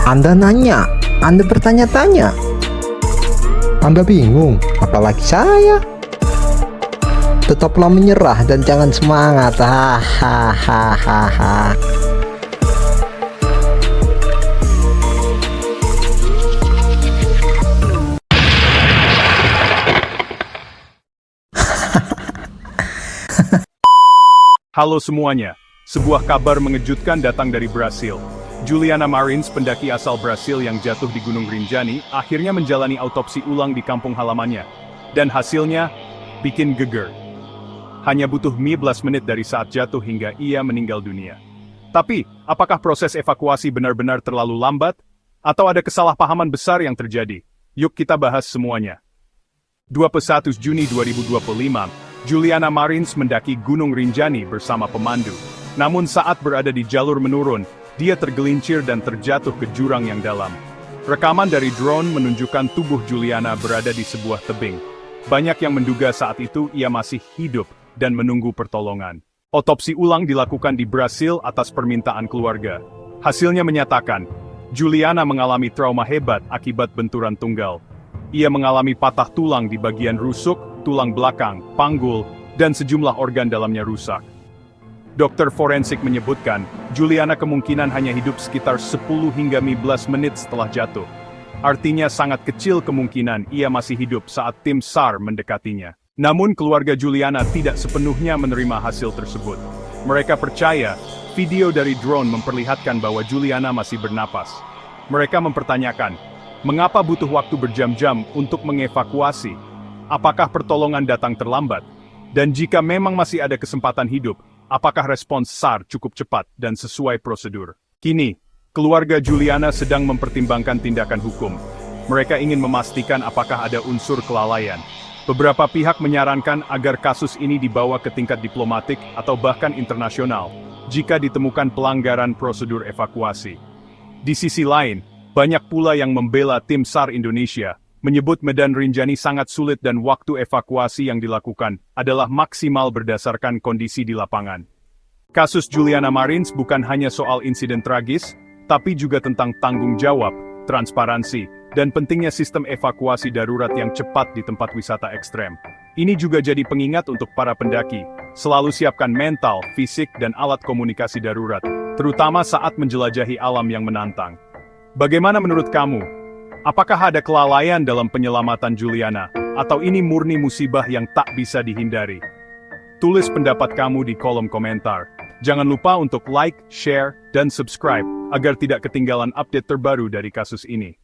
Anda nanya, Anda bertanya-tanya, Anda bingung, apalagi saya. Tetaplah menyerah dan jangan semangat. Hahaha. Halo semuanya, sebuah kabar mengejutkan datang dari Brasil. Juliana Marins, pendaki asal Brasil yang jatuh di Gunung Rinjani, akhirnya menjalani autopsi ulang di kampung halamannya. Dan hasilnya, bikin geger. Hanya butuh 15 menit dari saat jatuh hingga ia meninggal dunia. Tapi, apakah proses evakuasi benar-benar terlalu lambat? Atau ada kesalahpahaman besar yang terjadi? Yuk kita bahas semuanya. 21 Juni 2025, Juliana Marins mendaki Gunung Rinjani bersama pemandu. Namun saat berada di jalur menurun, dia tergelincir dan terjatuh ke jurang yang dalam. Rekaman dari drone menunjukkan tubuh Juliana berada di sebuah tebing. Banyak yang menduga saat itu ia masih hidup dan menunggu pertolongan. Otopsi ulang dilakukan di Brasil atas permintaan keluarga. Hasilnya menyatakan, Juliana mengalami trauma hebat akibat benturan tunggal. Ia mengalami patah tulang di bagian rusuk, tulang belakang, panggul, dan sejumlah organ dalamnya rusak. Dokter forensik menyebutkan, Juliana kemungkinan hanya hidup sekitar 10 hingga 15 menit setelah jatuh. Artinya sangat kecil kemungkinan ia masih hidup saat tim SAR mendekatinya. Namun keluarga Juliana tidak sepenuhnya menerima hasil tersebut. Mereka percaya, video dari drone memperlihatkan bahwa Juliana masih bernapas. Mereka mempertanyakan, mengapa butuh waktu berjam-jam untuk mengevakuasi? Apakah pertolongan datang terlambat? Dan jika memang masih ada kesempatan hidup, apakah respons SAR cukup cepat dan sesuai prosedur? Kini, keluarga Juliana sedang mempertimbangkan tindakan hukum. Mereka ingin memastikan apakah ada unsur kelalaian. Beberapa pihak menyarankan agar kasus ini dibawa ke tingkat diplomatik atau bahkan internasional, jika ditemukan pelanggaran prosedur evakuasi. Di sisi lain, banyak pula yang membela tim SAR Indonesia, menyebut medan Rinjani sangat sulit dan waktu evakuasi yang dilakukan adalah maksimal berdasarkan kondisi di lapangan. Kasus Juliana Marins bukan hanya soal insiden tragis, tapi juga tentang tanggung jawab, transparansi, dan pentingnya sistem evakuasi darurat yang cepat di tempat wisata ekstrem. Ini juga jadi pengingat untuk para pendaki, selalu siapkan mental, fisik, dan alat komunikasi darurat, terutama saat menjelajahi alam yang menantang. Bagaimana menurut kamu? Apakah ada kelalaian dalam penyelamatan Juliana, atau ini murni musibah yang tak bisa dihindari? Tulis pendapat kamu di kolom komentar. Jangan lupa untuk like, share, dan subscribe, agar tidak ketinggalan update terbaru dari kasus ini.